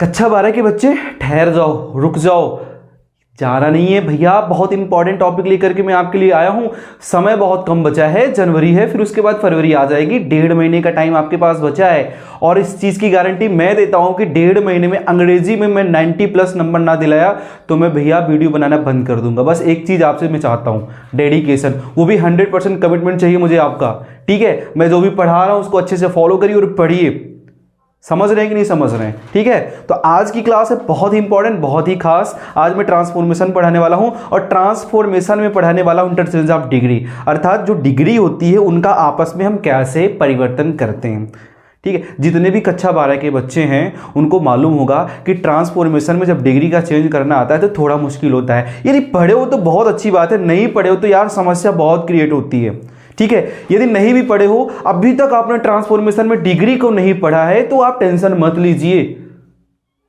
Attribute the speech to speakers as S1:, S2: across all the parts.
S1: कक्षा 12 के बच्चे ठहर जाओ, रुक जाओ, जाना नहीं है भैया। बहुत इंपॉर्टेंट टॉपिक लेकर के मैं आपके लिए आया हूं। समय बहुत कम बचा है, जनवरी है, फिर उसके बाद फरवरी आ जाएगी। 1.5 महीने का टाइम आपके पास बचा है और इस चीज की गारंटी मैं देता हूं कि 1.5 महीने में अंग्रेजी में मैं 90+ नंबर ना दिलाया तो मैं भैया वीडियो बनाना बंद कर दूंगा। बस एक चीज आपसे मैं चाहता हूं, डेडिकेशन, वो भी 100% कमिटमेंट चाहिए मुझे आपका। ठीक है, मैं जो भी पढ़ा रहा हूं उसको अच्छे से फॉलो करिए और पढ़िए। समझ रहे हैं कि नहीं समझ रहे हैं? ठीक है, तो आज की क्लास है बहुत ही इंपॉर्टेंट, बहुत ही खास। आज मैं ट्रांसफॉर्मेशन पढ़ाने वाला हूं और ट्रांसफॉर्मेशन में पढ़ाने वाला हूं इंटरचेंज ऑफ डिग्री, अर्थात जो डिग्री होती है उनका आपस में हम कैसे परिवर्तन करते हैं। ठीक है, जितने भी कक्षा 12 के बच्चे हैं उनको मालूम होगा कि ट्रांसफॉर्मेशन में जब डिग्री का चेंज करना आता है तो थोड़ा मुश्किल होता है। यदि पढ़े हो तो बहुत अच्छी बात है, नहीं पढ़े हो तो यार समस्या बहुत क्रिएट होती है। ठीक है, यदि नहीं भी पढ़े हो, अभी तक आपने ट्रांसफॉर्मेशन में डिग्री को नहीं पढ़ा है तो आप टेंशन मत लीजिए।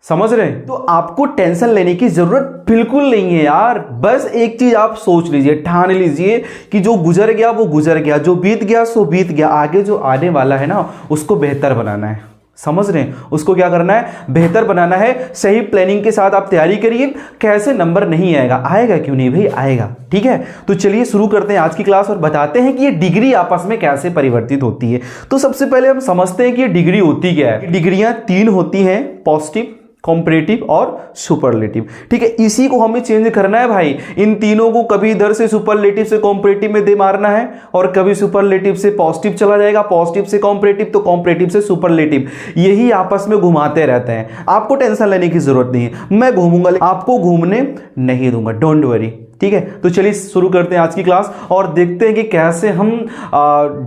S1: समझ रहे हैं? तो आपको टेंशन लेने की जरूरत बिल्कुल नहीं है यार। बस एक चीज आप सोच लीजिए, ठान लीजिए कि जो गुजर गया वो गुजर गया, जो बीत गया सो बीत गया, आगे जो आने वाला है ना उसको बेहतर बनाना है। समझ रहे हैं? उसको क्या करना है? बेहतर बनाना है। सही प्लानिंग के साथ आप तैयारी करिए। कैसे नंबर नहीं आएगा? आएगा क्यों नहीं भाई, आएगा। ठीक है, तो चलिए शुरू करते हैं आज की क्लास और बताते हैं कि ये डिग्री आपस में कैसे परिवर्तित होती है। तो सबसे पहले हम समझते हैं कि ये डिग्री होती क्या है। डिग्रियां 3 होती हैं, पॉजिटिव, कॉम्परेटिव और सुपरलेटिव। ठीक है, इसी को हमें चेंज करना है भाई। इन तीनों को कभी इधर से सुपरलेटिव से कॉम्परेटिव में दे मारना है और कभी सुपरलेटिव से पॉजिटिव चला जाएगा, पॉजिटिव से कॉम्परेटिव तो कॉम्परेटिव से सुपरलेटिव, यही आपस में घुमाते रहते हैं। आपको टेंशन लेने की जरूरत नहीं है, मैं घूमूंगा, आपको घूमने नहीं दूंगा, डोंट वरी। ठीक है, तो चलिए शुरू करते हैं आज की क्लास और देखते हैं कि कैसे हम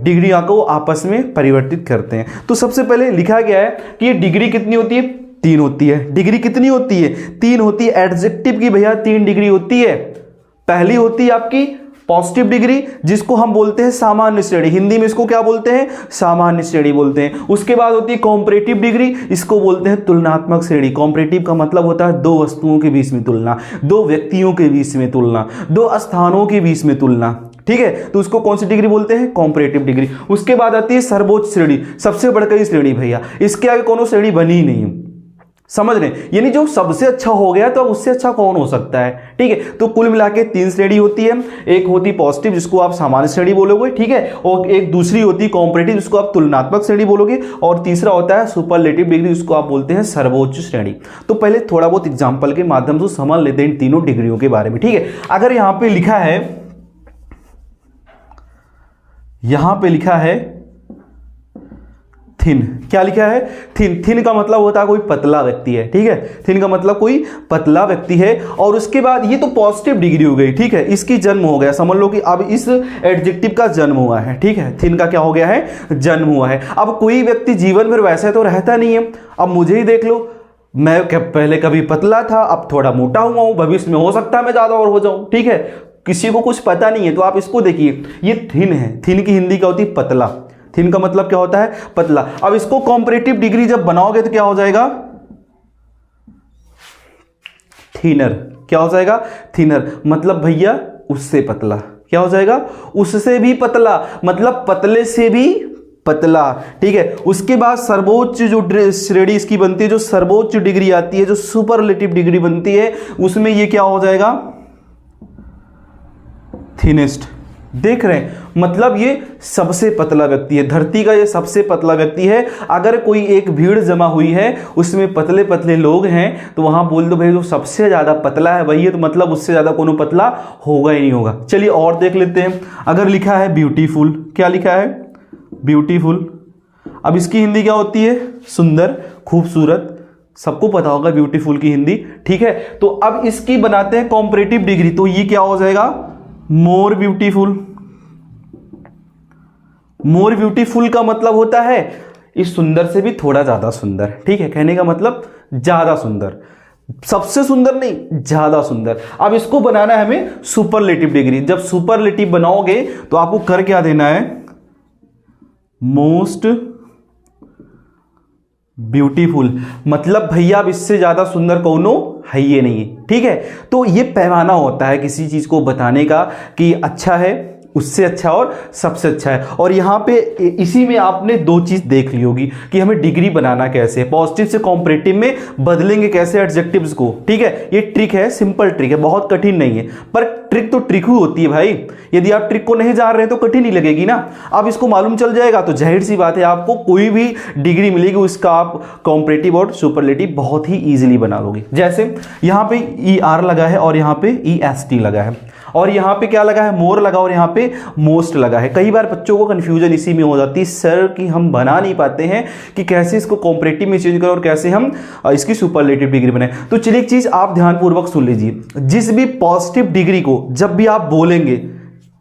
S1: डिग्रियां को आपस में परिवर्तित करते हैं। तो सबसे पहले लिखा गया है कि ये डिग्री कितनी होती है? 3 होती है। डिग्री कितनी होती है? 3 होती है। एडजेक्टिव की भैया 3 डिग्री होती है। पहली होती है आपकी पॉजिटिव डिग्री, जिसको हम बोलते हैं सामान्य श्रेणी, हिंदी में इसको क्या बोलते हैं? सामान्य श्रेणी बोलते हैं। उसके बाद होती है कॉम्परेटिव डिग्री, इसको बोलते हैं तुलनात्मक श्रेणी। कॉम्परेटिव का मतलब होता है 2 वस्तुओं के बीच में तुलना, 2 व्यक्तियों के बीच में तुलना, 2 स्थानों के बीच में तुलना। ठीक है, तो उसको कौन सी डिग्री बोलते हैं? Comparative degree. उसके बाद आती है सर्वोच्च श्रेणी, सबसे बढ़कर श्रेणी भैया, इसके आगे कोनो श्रेणी बनी नहीं। समझ रहे? यानी जो सबसे अच्छा हो गया तो अब उससे अच्छा कौन हो सकता है। ठीक है, तो कुल मिला के 3 श्रेणी होती है। एक होती पॉजिटिव, जिसको आप सामान्य श्रेणी बोलोगे। ठीक है, और एक दूसरी होती है कॉम्परेटिव, जिसको आप तुलनात्मक श्रेणी बोलोगे, और तीसरा होता है सुपरलेटिव डिग्री, जिसको आप बोलते हैं सर्वोच्च श्रेणी। तो पहले थोड़ा बहुत एग्जाम्पल के माध्यम से समझ लेते हैं इन तीनों डिग्रियों के बारे में। ठीक है, अगर यहां पे लिखा है थिन, क्या लिखा है? थिन। थिन का मतलब होता है कोई पतला व्यक्ति है। ठीक है, थिन का मतलब कोई पतला व्यक्ति है। और उसके बाद ये तो पॉजिटिव डिग्री हो गई। ठीक है, इसकी जन्म हो गया, समझ लो कि अब इस एडजेक्टिव का जन्म हुआ है। ठीक है, थिन का क्या हो गया है? जन्म हुआ है। अब कोई व्यक्ति जीवन भर वैसे तो रहता नहीं है। अब मुझे ही देख लो, मैं पहले कभी पतला था, अब थोड़ा मोटा हुआ हूं, भविष्य में हो सकता है मैं ज्यादा और हो जाऊं। ठीक है, किसी को कुछ पता नहीं है। तो आप इसको देखिए, ये थिन है। थिन की हिंदी क्या होती है? पतला। थिन का मतलब क्या होता है? पतला। अब इसको कॉम्परेटिव डिग्री जब बनाओगे तो क्या हो जाएगा? थिनर। क्या हो जाएगा? थिनर। मतलब भैया उससे पतला। क्या हो जाएगा? उससे भी पतला, मतलब पतले से भी पतला। ठीक है, उसके बाद सर्वोच्च जो श्रेणी इसकी बनती है, जो सर्वोच्च डिग्री आती है, जो सुपरलेटिव डिग्री बनती है, उसमें ये क्या हो जाएगा? थिनेस्ट। देख रहे हैं? मतलब ये सबसे पतला व्यक्ति है, धरती का ये सबसे पतला व्यक्ति है। अगर कोई एक भीड़ जमा हुई है, उसमें पतले पतले लोग हैं, तो वहां बोल दो भाई जो सबसे ज्यादा पतला है वही है, तो मतलब उससे ज्यादा कोनो पतला होगा ही नहीं होगा। चलिए और देख लेते हैं। अगर लिखा है ब्यूटीफुल, क्या लिखा है? ब्यूटीफुल। अब इसकी हिंदी क्या होती है? सुंदर, खूबसूरत। सबको पता होगा ब्यूटीफुल की हिंदी। ठीक है, तो अब इसकी बनाते हैं कॉम्परेटिव डिग्री, तो ये क्या हो जाएगा? More beautiful. मोर ब्यूटीफुल का मतलब होता है इस सुंदर से भी थोड़ा ज्यादा सुंदर। ठीक है, कहने का मतलब ज्यादा सुंदर, सबसे सुंदर नहीं, ज्यादा सुंदर। अब इसको बनाना है हमें सुपरलेटिव डिग्री। जब सुपरलेटिव बनाओगे तो आपको कर क्या देना है? Most beautiful. मतलब भैया अब इससे ज्यादा सुंदर कौनो है ये नहीं है। ठीक है, तो ये पैमाना होता है किसी चीज को बताने का कि अच्छा है, उससे अच्छा और सबसे अच्छा है। और यहाँ पे इसी में आपने दो चीज देख ली होगी कि हमें डिग्री बनाना कैसे है, पॉजिटिव से कॉम्परेटिव में बदलेंगे कैसे एडजेक्टिव्स को। ठीक है, ये ट्रिक है, सिंपल ट्रिक है, बहुत कठिन नहीं है, पर ट्रिक तो ट्रिक ही होती है भाई। यदि आप ट्रिक को नहीं जान रहे हैं तो कठिन ही लगेगी ना। अब इसको मालूम चल जाएगा तो जाहिर सी बात है आपको कोई भी डिग्री मिलेगी उसका आप कॉम्परेटिव और सुपरलेटिव बहुत ही इजीली बना लोगे। जैसे यहां पे ER लगा है और यहां पे EST लगा है और यहाँ पे क्या लगा है, मोर लगा और यहाँ पे मोस्ट लगा है। कई बार बच्चों को कंफ्यूजन इसी में हो जाती है सर कि हम बना नहीं पाते हैं कि कैसे इसको कॉम्परेटिव में चेंज करें और कैसे हम इसकी सुपरलेटिव डिग्री बनाएं। तो चलिए एक चीज आप ध्यानपूर्वक सुन लीजिए, जिस भी पॉजिटिव डिग्री को जब भी आप बोलेंगे,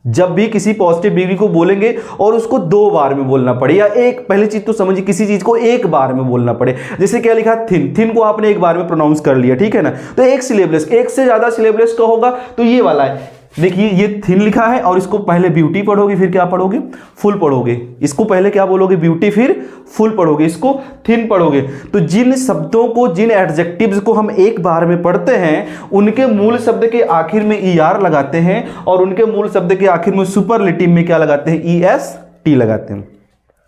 S1: जब भी किसी पॉजिटिव डिग्री को बोलेंगे और उसको 2 बार में बोलना पड़े या एक, पहली चीज तो समझिए किसी चीज को 1 बार में बोलना पड़े। जैसे क्या लिखा, थिन, थिन को आपने 1 बार में प्रोनाउंस कर लिया, ठीक है ना, तो एक सिलेबल्स, एक से ज्यादा सिलेबल्स का होगा तो ये वाला है। देखिए ये थिन लिखा है और इसको पहले ब्यूटी पढ़ोगे फिर क्या पढ़ोगे, फुल पढ़ोगे। इसको पहले क्या बोलोगे, ब्यूटी, फिर फुल पढ़ोगे, इसको थिन पढ़ोगे। तो जिन शब्दों को, जिन एडजेक्टिव्स को हम 1 बार में पढ़ते हैं उनके मूल शब्द के आखिर में ER लगाते हैं और उनके मूल शब्द के आखिर में सुपरलेटिव में क्या लगाते हैं, EST लगाते हैं।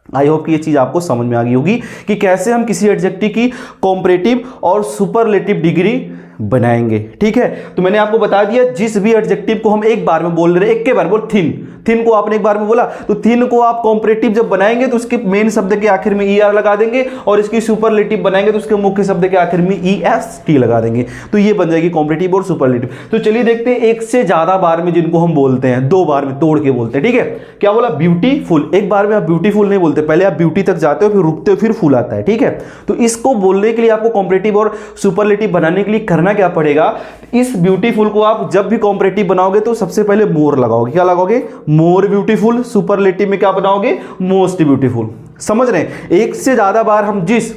S1: आई होप कि ये चीज आपको समझ में आ गई होगी कि कैसे हम किसी एडजेक्टिव की कॉम्परेटिव और सुपरलेटिव डिग्री बनाएंगे। ठीक है, तो मैंने आपको बता दिया जिस भी एडजेक्टिव को हम 1 बार में बोल रहे हैं, एक के बार बोल, थिन, थिन को आपने 1 बार में बोला तो थिन को आप कॉम्परेटिव जब बनाएंगे तो उसके मेन शब्द के आखिर में ER लगा देंगे और इसकी सुपरलेटिव बनाएंगे तो उसके मुख्य शब्द के आखिर में EST लगा देंगे। तो ये बन जाएगी कॉम्परेटिव और सुपरलेटिव। तो चलिए देखते हैं एक से ज्यादा बार में जिनको हम बोलते हैं, 2 बार में तोड़ के बोलते हैं। ठीक है, क्या बोला, ब्यूटीफुल। 1 बार में आप ब्यूटीफुल नहीं बोलते, पहले आप ब्यूटी तक जाते हो फिर रुकते हो फिर फुल आता है। ठीक है, तो इसको बोलने के लिए आपको कॉम्परेटिव और सुपरलेटिव बनाने के लिए करना क्या पड़ेगा, इस ब्यूटीफुल को आप जब भी कॉम्परेटिव बनाओगे तो सबसे पहले मोर लगाओगे। क्या लगाओगे, मोर ब्यूटीफुल। सुपरलेटिव में क्या बनाओगे, मोस्ट ब्यूटीफुल। समझ रहे हैं, एक से ज्यादा बार हम जिस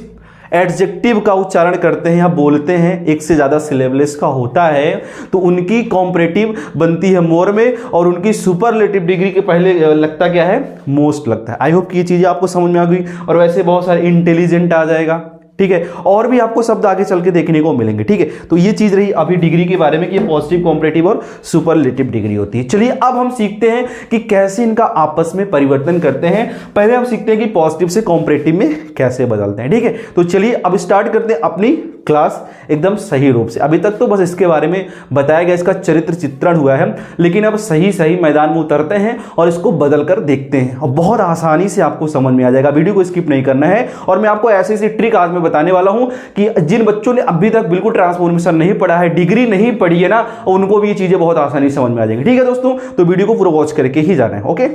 S1: एडजेक्टिव का उच्चारण करते हैं या बोलते हैं, एक से ज्यादा सिलेबल्स का होता है तो उनकी कॉम्परेटिव बनती है मोर में और उनकी सुपरलेटिव डिग्री के पहले लगता क्या है, मोस्ट लगता है। आई होप कि ये चीजें आपको समझ में आ गई और वैसे बहुत सारे इंटेलिजेंट आ जाएगा। ठीक है, और भी आपको शब्द आगे चल के देखने को मिलेंगे। ठीक है, तो ये चीज रही अभी डिग्री के बारे में कि पॉजिटिव, कॉम्परेटिव और सुपरलेटिव डिग्री होती है। चलिए अब हम सीखते हैं कि कैसे इनका आपस में परिवर्तन करते हैं। पहले हम सीखते हैं कि पॉजिटिव से कॉम्परेटिव में कैसे बदलते हैं। ठीक है, तो चलिए अब स्टार्ट करते हैं अपनी क्लास एकदम सही रूप से। अभी तक तो बस इसके बारे में बताया गया, इसका चरित्र चित्रण हुआ है, लेकिन अब सही सही मैदान में उतरते हैं और इसको बदल कर देखते हैं और बहुत आसानी से आपको समझ में आ जाएगा। वीडियो को स्किप नहीं करना है और मैं आपको ऐसी ऐसी ट्रिक आज मैं बताने वाला हूं कि जिन बच्चों ने अभी तक बिल्कुल ट्रांसफॉर्मेशन नहीं पढ़ा है, डिग्री नहीं पढ़ी है ना, उनको भी ये चीजें बहुत आसानी से समझ में आ जाएंगी। ठीक है दोस्तों, तो वीडियो को पूरा वॉच करके ही जाना है। ओके,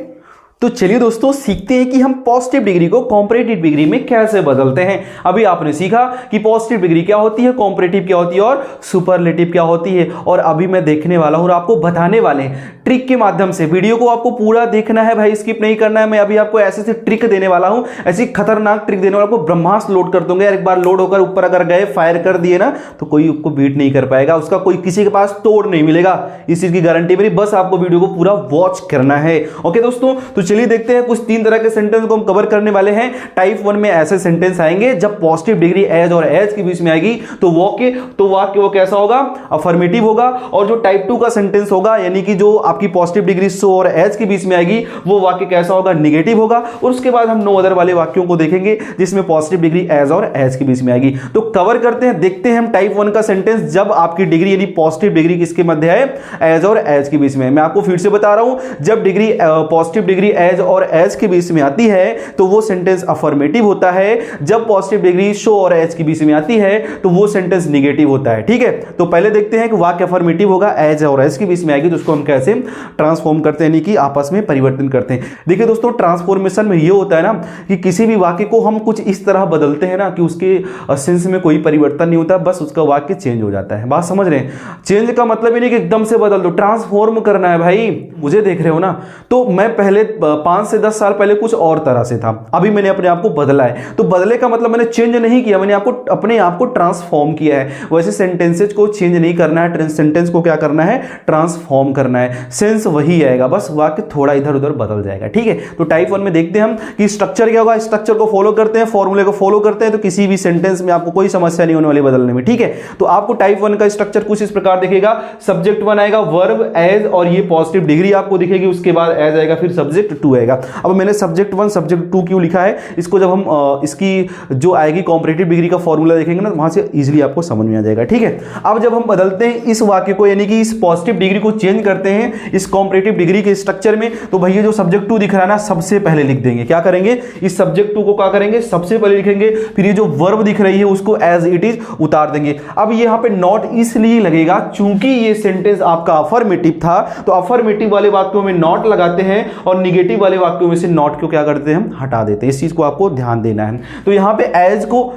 S1: तो चलिए दोस्तों सीखते हैं कि हम पॉजिटिव डिग्री को कॉम्परेटिव डिग्री में कैसे बदलते हैं। अभी आपने सीखा कि पॉजिटिव डिग्री क्या होती है, कॉम्परेटिव क्या होती है और सुपरलेटिव क्या होती है। और अभी मैं देखने वाला हूं और आपको बताने वाले हैं ट्रिक के माध्यम से। वीडियो को आपको पूरा देखना है भाई, स्किप नहीं करना है। मैं अभी आपको ऐसे से ट्रिक देने वाला हूं, ऐसी खतरनाक ट्रिक देने वाला, आपको ब्रह्मास्त्र लोड कर दूंगा यार। एक बार लोड होकर ऊपर अगर गए, फायर कर दिए ना, तो कोई आपको बीट नहीं कर पाएगा, उसका कोई किसी के पास तोड़ नहीं मिलेगा, इस चीज की गारंटी मेरी। बस आपको वीडियो को पूरा वॉच करना है। ओके दोस्तों, तो चलिए देखते हैं कुछ 3 तरह के सेंटेंस को हम कवर करने वाले हैं। टाइप 1 में ऐसे सेंटेंस आएंगे जब पॉजिटिव डिग्री एज और एज के बीच में आएगी तो वाक्य वो कैसा होगा, अफर्मेटिव होगा। और जो टाइप 2 का सेंटेंस होगा, यानी कि जो आपकी पॉजिटिव डिग्री सो और एज के बीच में आएगी, वो वाक्य कैसा होगा, निगेटिव होगा। और उसके बाद हम नो अदर वाले वाक्यों को देखेंगे जिसमें पॉजिटिव डिग्री एज और एज के बीच में आएगी। तो कवर करते हैं, देखते हैं हम टाइप 1 का सेंटेंस जब आपकी डिग्री यानी पॉजिटिव डिग्री किसके मध्य है, एज और एज के बीच में। मैं आपको फिर से बता रहा हूं, जब डिग्री पॉजिटिव डिग्री एज और एज के बीच में आती है तो वो सेंटेंस अफर्मेटिव होता है। जब पॉजिटिव डिग्री शो और एज के बीच में आती है तो वो सेंटेंस निगेटिव होता है। ठीक है, तो पहले देखते हैं कि वाक्य अफर्मेटिव होगा, एज और एज के बीच में आएगी तो उसको हम कैसे ट्रांसफॉर्म करते हैं, यानी कि आपस में परिवर्तन करते हैं। देखिए दोस्तों, ट्रांसफॉर्मेशन में ये होता है ना कि किसी भी वाक्य को हम कुछ इस तरह बदलते हैं ना कि उसके सेंस में कोई परिवर्तन नहीं होता, बस उसका वाक्य चेंज हो जाता है। बात समझ रहे हैं? चेंज का मतलब ही नहीं कि एकदम से बदल दो, ट्रांसफॉर्म करना है भाई। मुझे देख रहे हो ना, तो मैं पहले 5 से 10 साल पहले कुछ और तरह से था, अभी मैंने अपने आप को बदला है। तो बदले का मतलब मैंने चेंज नहीं किया, मैंने अपने आप को ट्रांसफॉर्म किया है। वैसे सेंटेंसेज को चेंज नहीं करना है, सेंटेंस को क्या करना है, ट्रांसफॉर्म करना है। सेंस वही आएगा, बस वाक्य थोड़ा इधर उधर बदल जाएगा। ठीक है, तो टाइप 1 में देखते हैं हम कि स्ट्रक्चर क्या होगा। स्ट्रक्चर को फॉलो करते हैं, फॉर्मूले को फॉलो करते हैं, तो किसी भी सेंटेंस में आपको कोई समस्या नहीं होने वाली बदलने में। ठीक है, तो आपको टाइप 1 का स्ट्रक्चर कुछ इस प्रकार दिखेगा। सब्जेक्ट 1 आएगा, वर्ब, एज और ये पॉजिटिव डिग्री आपको दिखेगी, उसके बाद एज आएगा, फिर सब्जेक्ट 2 आएगा। अब मैंने सब्जेक्ट 1 सब्जेक्ट 2 क्यों लिखा है, इसको जब हम इसकी जो आएगी कॉम्परेटिव डिग्री का फॉर्मूला देखेंगे ना, वहां से इजीली आपको समझ में आ जाएगा। ठीक है, अब जब हम बदलते हैं इस वाक्य को, यानी कि इस पॉजिटिव डिग्री को चेंज करते हैं इस कॉम्परेटिव डिग्री के स्ट्रक्चर में, तो भैया जो सब्जेक्ट 2 दिख रहा है ना, सबसे पहले लिख देंगे। क्या करेंगे, इस सब्जेक्ट 2 को क्या करेंगे, सबसे पहले लिखेंगे, फिर ये जो वर्ब दिख रही है उसको एज इट इज उतार देंगे। अब यहां पे नॉट इसलिए लगेगा चूंकि ये सेंटेंस आपका अफर्मेटिव था, तो अफर्मेटिव वाले वाक्यों में नॉट लगाते हैं और निगेटिव वाले वाक्यों में से नॉट को क्या करते हैं, हम हटा देते हैं। इस चीज को आपको ध्यान देना है। तो यहां पे एज को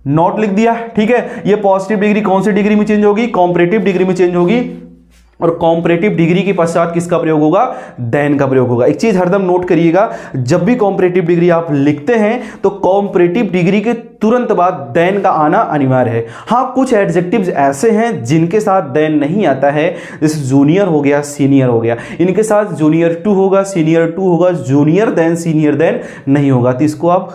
S1: नॉट लिख दिया। ठीक है, ये पॉजिटिव डिग्री कौन सी डिग्री में चेंज होगी, कॉम्परेटिव डिग्री में चेंज होगी, और कॉम्परेटिव डिग्री के पश्चात किसका प्रयोग होगा, देन का प्रयोग होगा। एक चीज हरदम नोट करिएगा, जब भी कॉम्परेटिव डिग्री आप लिखते हैं तो कॉम्परेटिव डिग्री के तुरंत बाद देन का आना अनिवार्य है। हाँ, कुछ एडजेक्टिव्स ऐसे हैं जिनके साथ देन नहीं आता है, जैसे जूनियर हो गया, सीनियर हो गया, इनके साथ जूनियर 2 होगा, सीनियर 2 होगा, जूनियर देन सीनियर देन नहीं होगा, तो इसको आप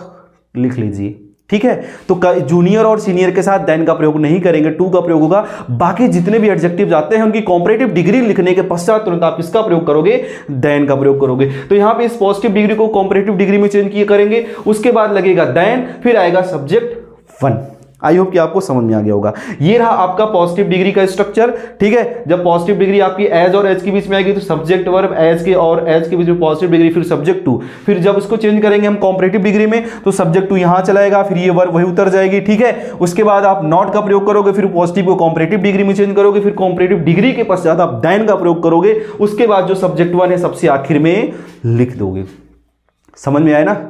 S1: लिख लीजिए। ठीक है, तो जूनियर और सीनियर के साथ देन का प्रयोग नहीं करेंगे, 2 का प्रयोग होगा। बाकी जितने भी एडजेक्टिव्स आते हैं उनकी कॉम्परेटिव डिग्री लिखने के पश्चात तुरंत आप किसका प्रयोग करोगे, देन का प्रयोग करोगे। तो यहां पे इस पॉजिटिव डिग्री को कॉम्परेटिव डिग्री में चेंज किए करेंगे, उसके बाद लगेगा देन, फिर आएगा सब्जेक्ट 1। आई होप कि आपको समझ में आ गया होगा। ये रहा आपका पॉजिटिव डिग्री का स्ट्रक्चर। ठीक है, जब पॉजिटिव डिग्री आपकी एज और एज के बीच में आएगी तो सब्जेक्ट वर्ब एज के और एज के बीच में पॉजिटिव डिग्री, फिर सब्जेक्ट 2, फिर जब उसको चेंज करेंगे हम कॉम्परेटिव डिग्री में तो सब्जेक्ट 2 यहां चलाएगा, फिर ये वर्ब वही उतर जाएगी। ठीक है, उसके बाद आप नॉट का प्रयोग करोगे, फिर पॉजिटिव को कॉम्परेटिव डिग्री में चेंज करोगे, फिर कॉम्परेटिव डिग्री के पश्चात आप देन का प्रयोग करोगे, उसके बाद जो सब्जेक्ट 1 है सबसे आखिर में लिख दोगे। समझ में आया ना?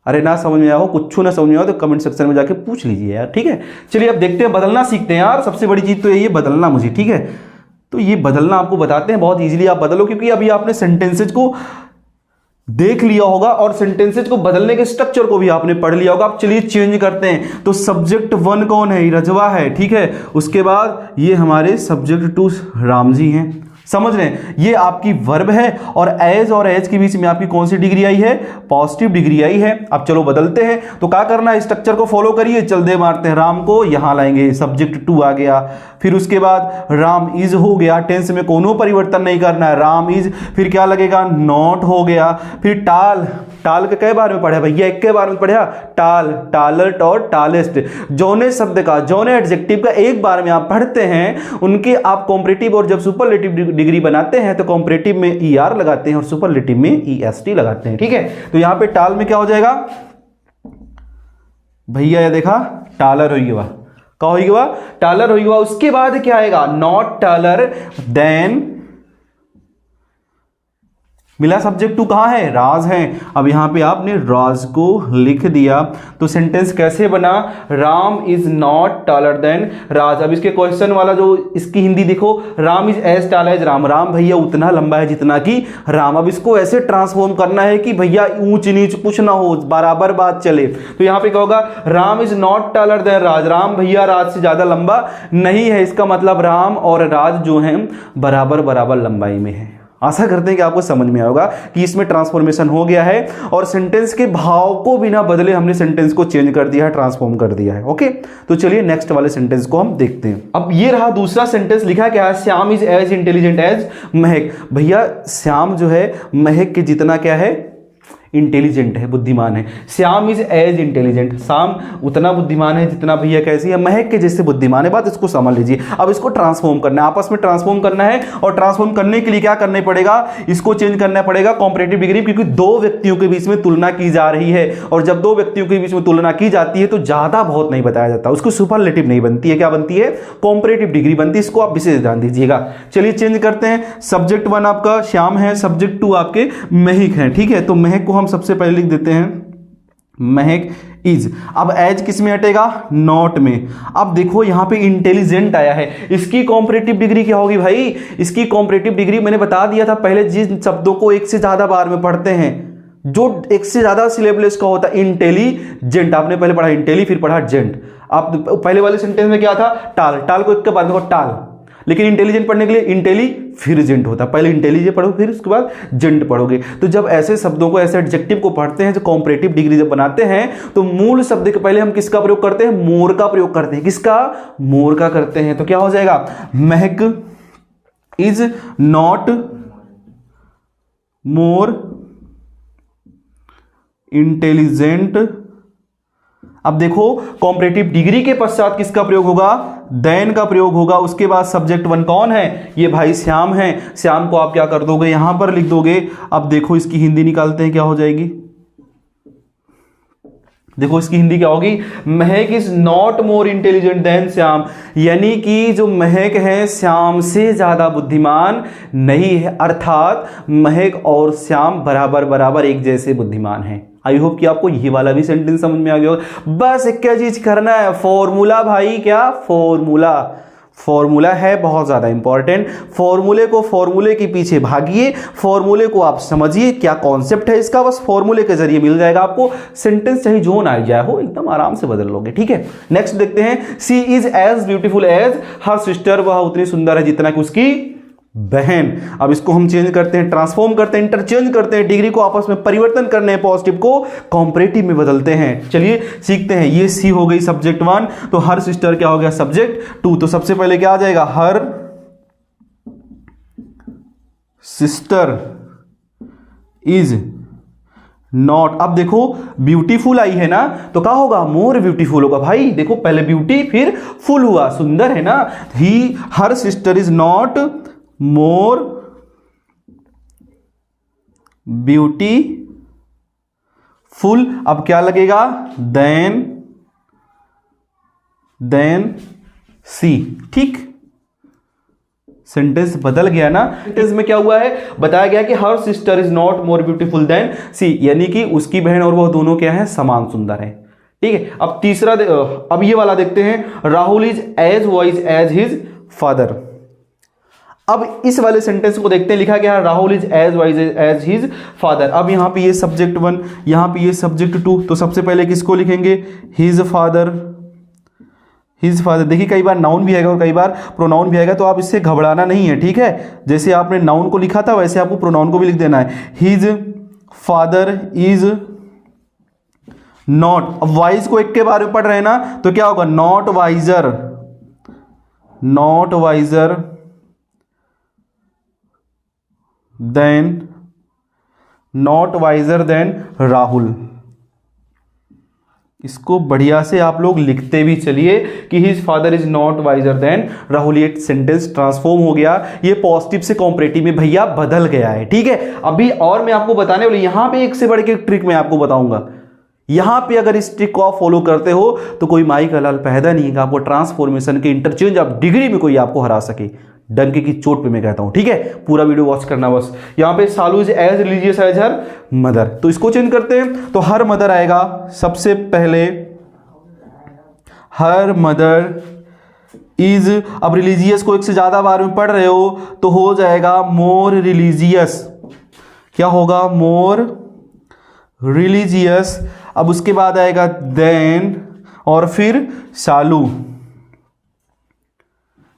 S1: अरे ना समझ में आओ, कुछ ना समझ में आओ तो कमेंट सेक्शन में जाके पूछ लीजिए यार। ठीक है, चलिए अब देखते हैं, बदलना सीखते हैं यार। सबसे बड़ी चीज तो यही है, बदलना मुझे। ठीक है, तो ये बदलना आपको बताते हैं, बहुत इजीली आप बदलो, क्योंकि अभी आपने सेंटेंसेज को देख लिया होगा और सेंटेंसेज को बदलने के स्ट्रक्चर को भी आपने पढ़ लिया होगा। अब चलिए चेंज करते हैं। तो सब्जेक्ट 1 कौन है, रजवा है। ठीक है, उसके बाद ये हमारे सब्जेक्ट 2 राम जी हैं। समझ रहे हैं, ये आपकी वर्ब है और एज के बीच में आपकी कौन सी डिग्री आई है, पॉजिटिव डिग्री आई है। अब चलो बदलते हैं, तो क्या करना है, स्ट्रक्चर को फॉलो करिए, चल दे मारते हैं। राम को यहां लाएंगे, सब्जेक्ट 2 आ गया, फिर उसके बाद राम इज हो गया, टेंस में कोनो परिवर्तन नहीं करना है, राम इज, फिर क्या लगेगा, नॉट हो गया, फिर टाल, टाल के कई बार में पढ़ा भैया, एक के बार में पढ़ा, टाल, टालर्ट और टालेस्ट। जौने शब्द का, जौने एडजेक्टिव का एक बार में आप पढ़ते हैं उनके आप कॉम्परेटिव और जब सुपरलेटिव डिग्री बनाते हैं तो कॉम्परेटिव में ER लगाते हैं और सुपरलेटिव में EST लगाते हैं। ठीक है, तो यहां पे टाल में क्या हो जाएगा भैया, ये देखा, टालर हो गया, क्या हो गया, टालर हो गया। उसके बाद क्या आएगा, नॉट टालर देन, मिला सब्जेक्ट 2 कहां है, राज है। अब यहां पे आपने राज को लिख दिया, तो सेंटेंस कैसे बना, Ram is not taller than Raj. अब इसके क्वेश्चन वाला जो इसकी हिंदी देखो, Ram is as tall as Ram, Ram भैया उतना लंबा है जितना कि राम। अब इसको ऐसे ट्रांसफॉर्म करना है कि भैया ऊंच नीच कुछ ना हो, बराबर बात चले। तो यहां पे क्या होगा, Ram is not taller than Raj, Ram भैया राज से ज्यादा लंबा नहीं है। इसका मतलब राम और राज जो है बराबर बराबर लंबाई में है। आशा करते हैं कि आपको समझ में आएगा कि इसमें ट्रांसफॉर्मेशन हो गया है और सेंटेंस के भाव को बिना बदले हमने सेंटेंस को चेंज कर दिया है, ट्रांसफॉर्म कर दिया है। ओके, तो चलिए नेक्स्ट वाले सेंटेंस को हम देखते हैं। अब ये रहा दूसरा सेंटेंस, लिखा क्या है, Shyam is as intelligent as Mahak. भैया श्याम जो है महक के जितना क्या है, इंटेलिजेंट है, बुद्धिमान है। Shyam is as intelligent, Shyam उतना बुद्धिमान है जितना भैया कैसी है, महक के जैसे बुद्धिमान है। बात इसको समझ लीजिए। अब इसको ट्रांसफॉर्म करना है, आपस में ट्रांसफॉर्म करना है और ट्रांसफॉर्म करने के लिए क्या करना पड़ेगा, इसको चेंज करना पड़ेगा कॉम्परेटिव डिग्री, क्योंकि 2 व्यक्तियों के बीच में तुलना की जा रही है और जब 2 व्यक्तियों के बीच में तुलना की जाती है तो ज्यादा बहुत नहीं बताया जाता, उसको सुपरलेटिव नहीं बनती है, क्या बनती है, कॉम्परेटिव डिग्री बनती है। इसको आप विशेष ध्यान दीजिएगा। चलिए चेंज करते हैं। सब्जेक्ट 1 आपका श्याम है, सब्जेक्ट 2 आपके महक है। ठीक है, तो महक को हम सबसे पहले लिख देते हैं, महक इज। अब एज किस में हटेगा, नॉट में। अब देखो यहां पे इंटेलिजेंट आया है, इसकी कॉम्परेटिव डिग्री क्या होगी भाई, इसकी कॉम्परेटिव डिग्री मैंने बता दिया था पहले, जिन शब्दों को एक से ज्यादा बार में पढ़ते हैं, जो एक से ज्यादा सिलेबल्स का होता है, इंटेलिजेंट। आपने पहले पढ़ा इंटेली, फिर पढ़ा जेंट। आप पहले वाले सेंटेंस में क्या था, टाल, टाल को एक के बाद देखो टाल, लेकिन इंटेलिजेंट पढ़ने के लिए इंटेलिफिजेंट होता है। पहले इंटेलिजेंट पढ़ो, फिर उसके बाद जेंट पढ़ोगे। तो जब ऐसे शब्दों को, ऐसे एडजेक्टिव को पढ़ते हैं, जो कॉम्परेटिव डिग्री जब बनाते हैं, तो मूल शब्द के पहले हम किसका प्रयोग करते हैं? मोर का प्रयोग करते हैं। किसका? मोर का करते हैं। तो क्या हो जाएगा? महक इज नॉट मोर इंटेलिजेंट। अब देखो, कॉम्परेटिव डिग्री के पश्चात किसका प्रयोग होगा? देन का प्रयोग होगा। उसके बाद सब्जेक्ट वन कौन है? ये भाई श्याम है। श्याम को आप क्या कर दोगे? यहां पर लिख दोगे। अब देखो इसकी हिंदी निकालते हैं, क्या हो जाएगी? देखो इसकी हिंदी क्या होगी? महक is not more intelligent then Shyam, यानी कि जो महक है श्याम से ज्यादा बुद्धिमान नहीं है, अर्थात महक और श्याम बराबर बराबर एक जैसे बुद्धिमान हैं। आई होप कि आपको ये वाला भी सेंटेंस समझ में आ गया होगा। बस एक क्या चीज करना है? फॉर्मूला भाई। क्या फॉर्मूला? फॉर्मूला है बहुत ज्यादा इंपॉर्टेंट। फॉर्मूले को, फॉर्मूले के पीछे भागिए, फॉर्मूले को आप समझिए क्या कॉन्सेप्ट है इसका। बस फॉर्मूले के जरिए मिल जाएगा आपको। सेंटेंस चाहे जो ना जाए हो, एकदम आराम से बदल लोगे। ठीक है, नेक्स्ट देखते हैं। She is as beautiful as her sister, वह उतनी सुंदर है जितना कि उसकी बहन। अब इसको हम चेंज करते हैं, ट्रांसफॉर्म करते हैं, इंटरचेंज करते हैं, डिग्री को आपस में परिवर्तन करने हैं, पॉजिटिव को कॉम्परेटिव में बदलते हैं। चलिए सीखते हैं। ये सी हो गई सब्जेक्ट वन, तो हर सिस्टर क्या हो गया? Subject two. तो सबसे पहले क्या आ जाएगा? हर सिस्टर इज नॉट। अब देखो ब्यूटीफुल आई है ना, तो क्या होगा? मोर ब्यूटीफुल होगा। भाई देखो, पहले ब्यूटी फिर फुल हुआ, सुंदर है ना। He her sister is not more beautiful. अब क्या लगेगा? Then she. ठीक, सेंटेंस बदल गया ना। सेंटेंस में क्या हुआ है? बताया गया कि her sister is not more beautiful than she, यानी कि उसकी बहन और वह दोनों क्या है? समान सुंदर है। ठीक है, अब तीसरा अब ये वाला देखते हैं। Rahul is as wise as his father. अब इस वाले सेंटेंस को देखते हैं। लिखा गया है Rahul is as wise as his father. अब यहां पे ये सब्जेक्ट वन, यहां पे ये सब्जेक्ट टू। तो सबसे पहले किसको लिखेंगे? His father. His father. देखिए कई बार नाउन भी आएगा और कई बार प्रोनाउन भी आएगा, तो आप इससे घबराना नहीं है। ठीक है, जैसे आपने नाउन को लिखा था वैसे आपको प्रोनाउन को भी लिख देना है। His father is not. अब वाइज को एक के बारे में पढ़ रहे हैं ना, तो क्या होगा? Not wiser. Not wiser than, not wiser than Rahul. इसको बढ़िया से आप लोग लिखते भी चलिए कि his father is not wiser than Rahul. ये सेंटेंस ट्रांसफॉर्म हो गया, ये पॉजिटिव से कॉम्परेटिव में भैया बदल गया है। ठीक है, अभी और मैं आपको बताने वाली, यहां पे एक से बढ़ के ट्रिक मैं आपको बताऊंगा। यहां पे अगर इस ट्रिक को आप फॉलो करते हो तो कोई माई का लाल पैदा नहीं है, आपको ट्रांसफॉर्मेशन के इंटरचेंज ऑफ डिग्री में कोई आपको हरा सके। डंके की चोट पे मैं कहता हूं। ठीक है, पूरा वीडियो वॉच करना बस। यहां पे Salu is as religious as her mother, तो इसको चेंज करते हैं। तो हर मदर आएगा सबसे पहले। हर मदर इज, अब रिलीजियस को एक से ज्यादा बार में पढ़ रहे हो तो हो जाएगा मोर रिलीजियस। क्या होगा? मोर रिलीजियस। अब उसके बाद आएगा देन और फिर सालू।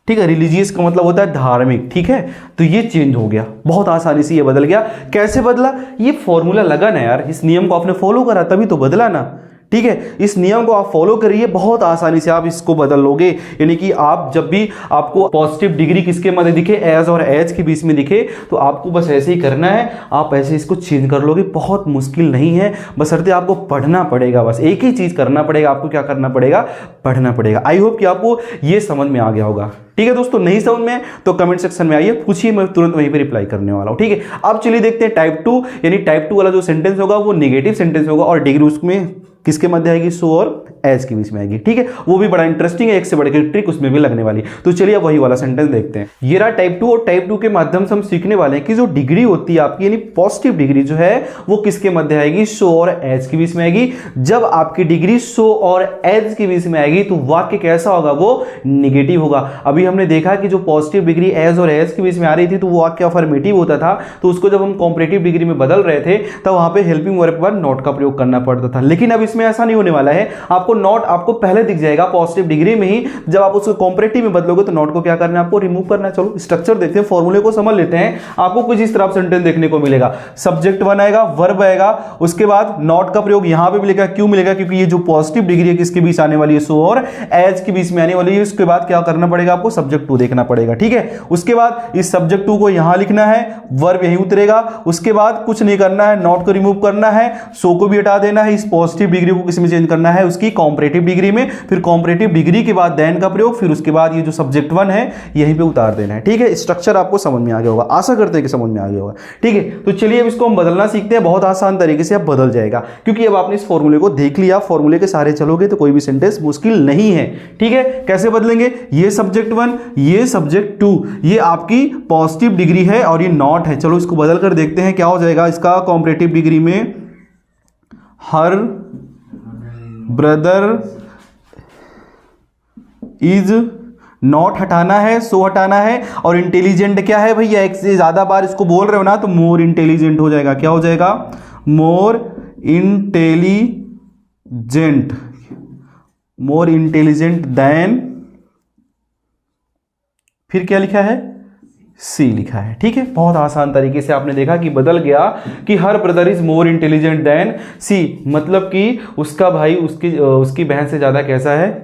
S1: ठीक है, रिलीजियस का मतलब होता है धार्मिक। ठीक है, तो ये चेंज हो गया, बहुत आसानी से ये बदल गया। कैसे बदला? ये फॉर्मूला लगा ना यार, इस नियम को आपने फॉलो करा तभी तो बदला ना। ठीक है, इस नियम को आप फॉलो करिए, बहुत आसानी से आप इसको बदल लोगे। यानी कि आप जब भी आपको पॉजिटिव डिग्री किसके मध्य दिखे, एज और एज के बीच में दिखे, तो आपको बस ऐसे ही करना है, आप ऐसे इसको चेंज कर लोगे। बहुत मुश्किल नहीं है, बशर्ते आपको पढ़ना पड़ेगा। बस एक ही चीज करना पड़ेगा आपको, क्या करना पड़ेगा? पढ़ना पड़ेगा। आई होप कि आपको ये समझ में आ गया होगा। ठीक है दोस्तों, नहीं समझ में तो कमेंट सेक्शन में आइए, पूछिए, मैं तुरंत वहीं पे रिप्लाई करने वाला हूं। ठीक है, अब चलिए देखते हैं टाइप 2, यानी टाइप 2 वाला जो सेंटेंस होगा वो नेगेटिव सेंटेंस होगा और डिग्री उसमें किसके मध्य आएगी? सो और एज के बीच में आएगी। ठीक है, वो भी बड़ा इंटरेस्टिंग है, एक से बढ़कर ट्रिक उसमें भी लगने वाली। तो चलिए अब वही वाला सेंटेंस देखते हैं। ये रहा टाइप 2, और टाइप 2 के माध्यम से हम सीखने वाले हैं कि जो डिग्री होती है आपकी, यानी पॉजिटिव डिग्री जो है वो किसके मध्य आएगी? सो और एज के बीच में आएगी। जब आपकी डिग्री सो और एज के बीच में आएगी तो वाक्य कैसा होगा? वो नेगेटिव होगा। अभी हमने देखा कि जो पॉजिटिव डिग्री एज और एज के बीच में आ रही थी तो वो वाक्य अफर्मेटिव होता था, तो उसको जब हम कॉम्परेटिव डिग्री में बदल रहे थे तब वहां पे हेल्पिंग वर्ब पर नॉट का प्रयोग करना पड़ता था। लेकिन अब इसमें ऐसा नहीं होने वाला है, आपको नॉट आपको पहले दिख जाएगा पॉजिटिव डिग्री में ही। जब आप उसको कॉम्परेटिव में बदलोगे तो नॉट को क्या करना है, आपको रिमूव करना है। चलो स्ट्रक्चर देखते हैं, फॉर्मूले को समझ लेते हैं। आपको कुछ इस तरह सेंटेंस देखने को मिलेगा, सब्जेक्ट वन आएगा, वर्ब आएगा, उसके बाद नॉट का प्रयोग यहां पे मिलेगा। क्यों मिलेगा? क्योंकि ये जो पॉजिटिव डिग्री है किसके बीच आने वाली है, सो और एज के बीच में आने वाली है। उसके बाद क्या करना पड़ेगा, आपको सब्जेक्ट टू देखना पड़ेगा, ठीक है। उसके बाद इस सब्जेक्ट टू को यहां लिखना है, वर्ब यहीं उतरेगा। उसके बाद कुछ नहीं करना है, नॉट को रिमूव करना है, सो को भी हटा देना है, इस पॉजिटिव डिग्री को किस में चेंज करना है, उसकी कॉम्परेटिव डिग्री में। फिर कॉम्परेटिव डिग्री के बाद देन का प्रयोग, फिर उसके बाद ये जो सब्जेक्ट वन है यहीं पे उतार देना है, ठीक है। स्ट्रक्चर आपको समझ में आ गया होगा, आशा करते हैं कि समझ में आ गया होगा, ठीक है। तो चलिए अब इसको हम बदलना सीखते हैं। बहुत आसान तरीके से अब बदल जाएगा, क्योंकि अब आपने इस फॉर्मूले को देख लिया, फॉर्मूले के सारे चलोगे तो कोई भी सेंटेंस मुश्किल नहीं है, ठीक है। कैसे बदलेंगे, ये सब्जेक्ट वन, ये सब्जेक्ट टू, ये आपकी पॉजिटिव डिग्री है और ये नॉट है। चलो इसको बदल कर देखते हैं क्या हो जाएगा। इसका कॉम्परेटिव डिग्री में हर ब्रदर इज नॉट हटाना है, सो हटाना है, और इंटेलिजेंट क्या है भैया, एक से ज्यादा बार इसको बोल रहे हो ना तो मोर इंटेलिजेंट हो जाएगा। क्या हो जाएगा, मोर इंटेलिजेंट, मोर इंटेलिजेंट देन, फिर क्या लिखा है, सी लिखा है, ठीक है। बहुत आसान तरीके से आपने देखा कि बदल गया कि her brother is more intelligent than she, मतलब कि उसका भाई उसकी बहन से ज्यादा कैसा है।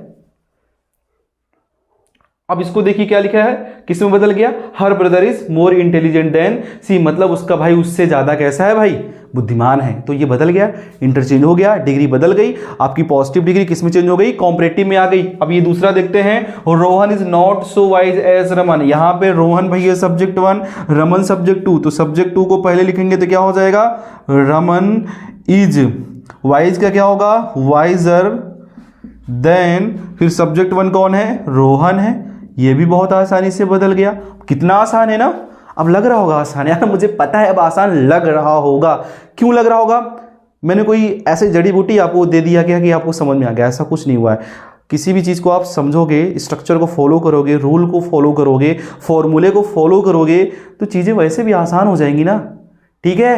S1: अब इसको देखिए क्या लिखा है, किसमें बदल गया, her brother is more intelligent than she, मतलब उसका भाई उससे ज्यादा कैसा है भाई, बुद्धिमान है। तो ये बदल गया, इंटरचेंज हो गया, डिग्री बदल गई। आपकी पॉजिटिव डिग्री किसमें चेंज हो गई, कॉम्परेटिव में आ गई। अब ये दूसरा देखते हैं, Rohan is not so wise as Raman. यहां पे रोहन भैया subject one, Raman subject two, तो सब्जेक्ट टू को पहले लिखेंगे तो क्या हो जाएगा, रमन इज वाइज का क्या होगा, वाइजर देन, फिर सब्जेक्ट वन कौन है, रोहन है। ये भी बहुत आसानी से बदल गया। कितना आसान है ना। अब लग रहा होगा आसान, यार मुझे पता है अब आसान लग रहा होगा। क्यों लग रहा होगा, मैंने कोई ऐसे जड़ी बूटी आपको दे दिया क्या कि आपको समझ में आ गया, ऐसा कुछ नहीं हुआ है। किसी भी चीज़ को आप समझोगे, स्ट्रक्चर को फॉलो करोगे, रूल को फॉलो करोगे, फॉर्मूले को फॉलो करोगे तो चीज़ें वैसे भी आसान हो जाएंगी ना, ठीक है।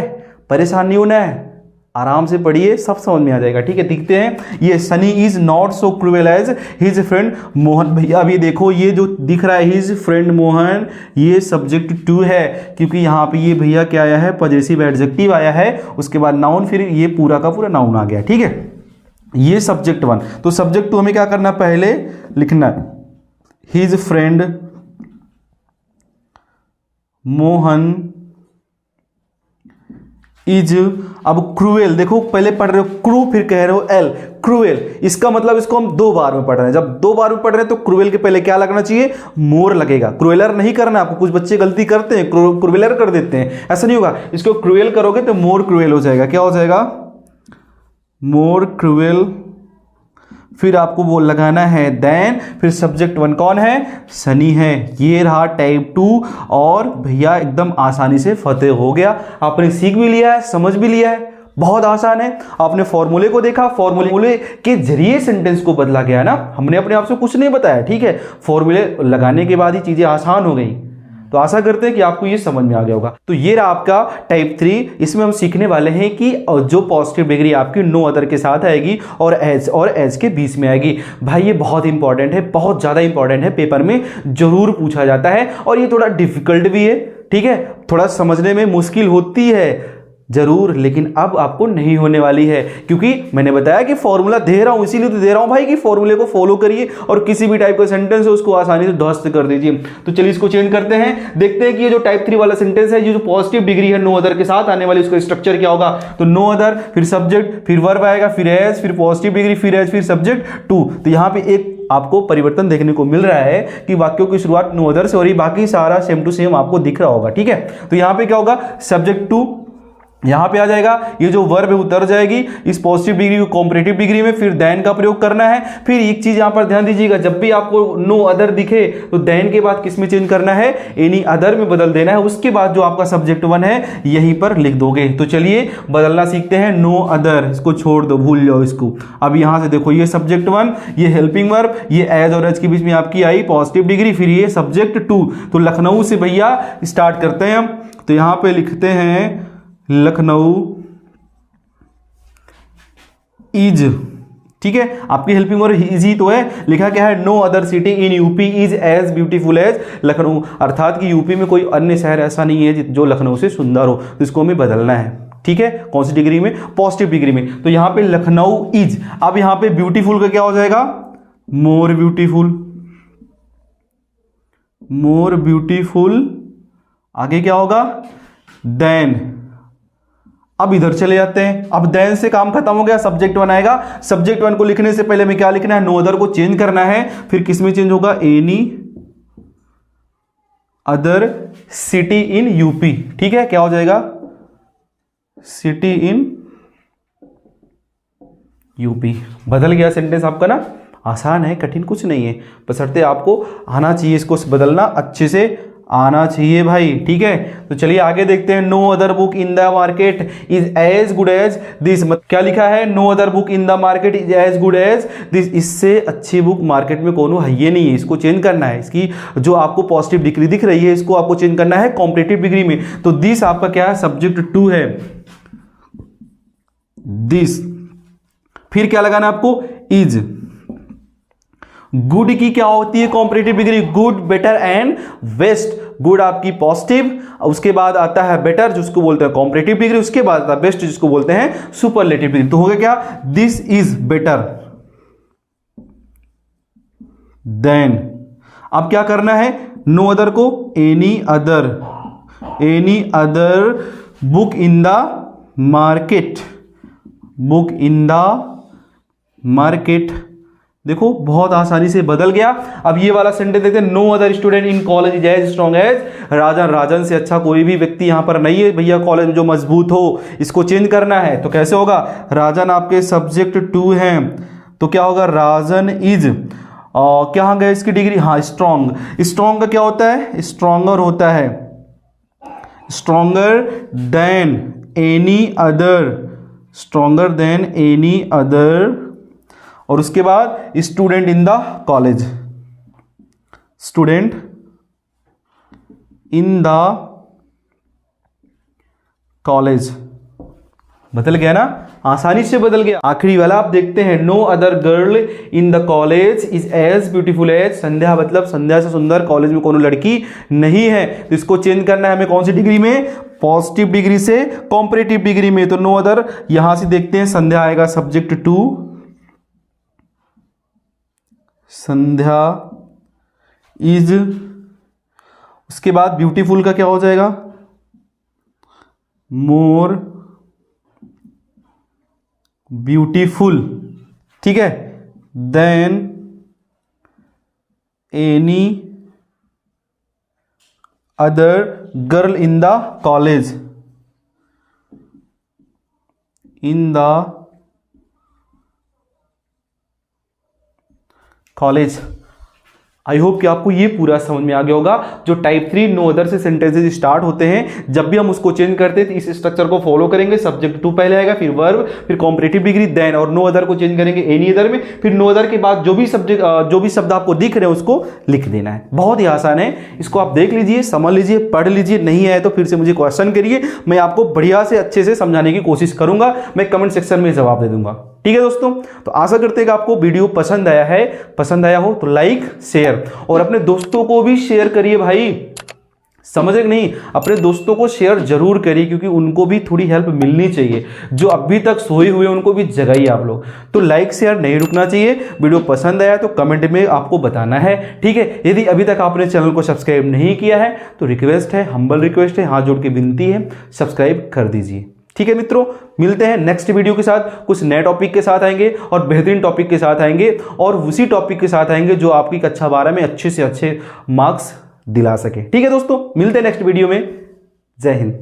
S1: परेशान नहीं होना है, आराम से पढ़िए, सब समझ में आ जाएगा, ठीक है। दिखते हैं, ये Sunny is not so cruel as his friend Mohan. भैया अभी देखो ये जो दिख रहा है हिज फ्रेंड मोहन, ये सब्जेक्ट टू है, क्योंकि यहाँ पे ये भैया क्या आया है, पॉजेसिव एडजेक्टिव आया है, उसके बाद नाउन, फिर ये पूरा का पूरा नाउन आ गया, ठीक है। ये सब्जेक्ट वन, तो सब्जेक्ट टू हमें क्या करना, पहले लिखना हिज फ्रेंड मोहन इज। अब क्रूएल देखो, पहले पढ़ रहे हो क्रू, फिर कह रहे हो एल, क्रूएल। इसका मतलब इसको हम दो बार में पढ़ रहे हैं। जब दो बार में पढ़ रहे हैं तो क्रूएल के पहले क्या लगना चाहिए, मोर लगेगा। क्रूएलर नहीं करना आपको, कुछ बच्चे गलती करते हैं, क्रूएलर कर देते हैं, ऐसा नहीं होगा। इसको क्रूएल करोगे तो मोर क्रूएल हो जाएगा। क्या हो जाएगा, मोर क्रूएल। फिर आपको वो लगाना है देन, फिर सब्जेक्ट वन कौन है, सनी है। ये रहा टाइप टू, और भैया एकदम आसानी से फतेह हो गया। आपने सीख भी लिया है, समझ भी लिया है, बहुत आसान है। आपने फॉर्मूले को देखा, फॉर्मूले के जरिए सेंटेंस को बदला गया ना, हमने अपने आप से कुछ नहीं बताया, ठीक है। फॉर्मूले लगाने के बाद ही चीजें आसान हो गई। तो आशा करते हैं कि आपको ये समझ में आ गया होगा। तो ये रहा आपका टाइप 3। इसमें हम सीखने वाले हैं कि जो पॉजिटिव डिग्री आपकी नो अदर के साथ आएगी और एज के बीच में आएगी। भाई ये बहुत इंपॉर्टेंट है, बहुत ज़्यादा इंपॉर्टेंट है, पेपर में जरूर पूछा जाता है, और ये थोड़ा डिफिकल्ट भी है, ठीक है। थोड़ा समझने में मुश्किल होती है जरूर, लेकिन अब आपको नहीं होने वाली है, क्योंकि मैंने बताया कि फॉर्मूला दे रहा हूं, इसीलिए तो दे रहा हूं भाई कि फॉर्मूले को फॉलो करिए और किसी भी टाइप का सेंटेंस है उसको आसानी से ध्वस्त कर दीजिए। तो चलिए इसको चेंज करते हैं, देखते हैं कि ये जो टाइप 3 वाला सेंटेंस है, ये जो पॉजिटिव डिग्री है नो अदर के साथ आने वाली, उसका स्ट्रक्चर क्या होगा। तो नो अदर, फिर सब्जेक्ट, फिर वर्ब आएगा, फिर एज, फिर पॉजिटिव डिग्री, फिर एज, फिर सब्जेक्ट टू। तो यहां पे एक आपको परिवर्तन देखने को मिल रहा है कि वाक्यों की शुरुआत नो अदर से हो रही, बाकी सारा सेम टू सेम आपको दिख रहा होगा, ठीक है। तो यहां पे क्या होगा, सब्जेक्ट टू यहां पे आ जाएगा, ये जो वर्ब है उतर जाएगी इस पॉजिटिव डिग्री को कॉम्परेटिव डिग्री में, फिर देन का प्रयोग करना है। फिर एक चीज यहां पर ध्यान दीजिएगा, जब भी आपको नो अदर दिखे तो देन के बाद किस में चेंज करना है, एनी अदर में बदल देना है। उसके बाद जो आपका सब्जेक्ट वन है यहीं पर लिख दोगे। तो चलिए बदलना सीखते हैं, नो अदर, इसको छोड़ दो, भूल जाओ इसको। अब यहां से देखो, ये सब्जेक्ट वन, ये हेल्पिंग वर्ब, ये एज और एज के बीच में आपकी आई पॉजिटिव डिग्री, फिर ये सब्जेक्ट टू। तो लखनऊ से भैया स्टार्ट करते हैं हम। तो यहां पे लिखते हैं लखनऊ इज, ठीक है, आपकी हेल्पिंग और इजी तो है। लिखा क्या है, no other city in UP is as beautiful as Lucknow, अर्थात कि यूपी में कोई अन्य शहर ऐसा नहीं है जो लखनऊ से सुंदर हो। तो इसको हमें बदलना है, ठीक है, कौन सी डिग्री में, पॉजिटिव डिग्री में। तो यहां पे लखनऊ इज, अब यहां पे ब्यूटीफुल का क्या हो जाएगा, मोर ब्यूटीफुल, मोर ब्यूटीफुल। आगे क्या होगा, देन। अब इधर चले जाते हैं, अब देन से काम खत्म हो गया, सब्जेक्ट वन आएगा। सब्जेक्ट वन को लिखने से पहले हमें क्या लिखना है, नो अदर को चेंज करना है। फिर किस में चेंज होगा, any other city in UP, ठीक है, क्या हो जाएगा, सिटी इन यूपी। बदल गया सेंटेंस आपका ना, आसान है, कठिन कुछ नहीं है, बशर्ते आपको आना चाहिए, इसको बदलना अच्छे से आना चाहिए भाई, ठीक है। तो चलिए आगे देखते हैं, no other book in the market is as good as this. क्या लिखा है, no other book in the market is as good as this, इससे अच्छी बुक मार्केट में कोनो है ये नहीं है, इसको चेंज करना है। इसकी जो आपको पॉजिटिव डिग्री दिख रही है, इसको आपको चेंज करना है कॉम्पिटिटिव डिग्री में। तो दिस आपका क्या है, सब्जेक्ट टू है, दिस। फिर क्या लगाना है आपको, इज। गुड की क्या होती है competitive degree, good, better and best. Good आपकी पॉजिटिव, उसके बाद आता है बेटर जिसको बोलते हैं कॉम्पिटिटिव डिग्री, उसके बाद आता है बेस्ट जिसको बोलते हैं सुपरलेटिव डिग्री। तो हो गया क्या, दिस इज बेटर देन। अब क्या करना है, नो अदर को any other, any other book in the market, book in the market. देखो बहुत आसानी से बदल गया। अब ये वाला सेंटेंस देखते हैं, no other student in college is as strong as Rajan. Rajan से अच्छा कोई भी व्यक्ति यहां पर नहीं है भैया कॉलेज में जो मजबूत हो, इसको चेंज करना है। तो कैसे होगा, राजन आपके सब्जेक्ट टू हैं, तो क्या होगा, राजन इज, क्या गया इसकी डिग्री, हाँ स्ट्रॉन्ग। स्ट्रॉन्ग का क्या होता है, स्ट्रॉन्गर होता है, stronger than any other, stronger than any other. और उसके बाद student in the college, student in the college. बदल गया ना, आसानी से बदल गया। आखिरी वाला आप देखते हैं, no other girl in the college is as beautiful as Sandhya, मतलब संध्या से सुंदर कॉलेज में कोनो लड़की नहीं है। तो इसको चेंज करना है हमें कौन सी डिग्री में, पॉजिटिव डिग्री से कॉम्परेटिव डिग्री में। तो नो अदर, यहां से देखते हैं संध्या आएगा सब्जेक्ट टू, संध्या इज। उसके बाद ब्यूटीफुल का क्या हो जाएगा, मोर ब्यूटीफुल, ठीक है, than any other girl in the college, in the college. I hope कि आपको ये पूरा समझ में आ गया होगा। जो टाइप 3 नो अदर से सेंटेंसेस स्टार्ट होते हैं, जब भी हम उसको चेंज करते हैं तो इस स्ट्रक्चर को फॉलो करेंगे। सब्जेक्ट टू पहले आएगा, फिर वर्ब, फिर कॉम्पिटिटिव डिग्री, देन, और नो अदर को चेंज करेंगे एनी अदर में। फिर नो अदर के बाद जो भी शब्द आपको दिख रहे हैं उसको लिख देना है। बहुत ही आसान है, इसको आप देख लीजिए, समझ लीजिए, पढ़ लीजिए। नहीं आए तो फिर से मुझे क्वेश्चन करिए, मैं आपको बढ़िया से अच्छे से समझाने की कोशिश करूंगा। मैं कमेंट सेक्शन में जवाब दे दूंगा, ठीक है दोस्तों। तो आशा करते हैं कि आपको वीडियो पसंद आया है। पसंद आया हो तो लाइक, शेयर, और अपने दोस्तों को भी शेयर करिए भाई, समझे कि नहीं, अपने दोस्तों को शेयर जरूर करिए, क्योंकि उनको भी थोड़ी हेल्प मिलनी चाहिए। जो अभी तक सोए हुए उनको भी जगाइए आप लोग। तो लाइक शेयर नहीं रुकना चाहिए। वीडियो पसंद आया तो कमेंट में आपको बताना है, ठीक है। यदि अभी तक आपने चैनल को सब्सक्राइब नहीं किया है तो रिक्वेस्ट है, हम्बल रिक्वेस्ट है, हाथ जोड़ के विनती है, सब्सक्राइब कर दीजिए, ठीक है मित्रों। मिलते हैं नेक्स्ट वीडियो के साथ, कुछ नए टॉपिक के साथ आएंगे और बेहतरीन टॉपिक के साथ आएंगे, और उसी टॉपिक के साथ आएंगे जो आपकी कक्षा 12 में अच्छे से अच्छे मार्क्स दिला सके, ठीक है दोस्तों। मिलते हैं नेक्स्ट वीडियो में। जय हिंद।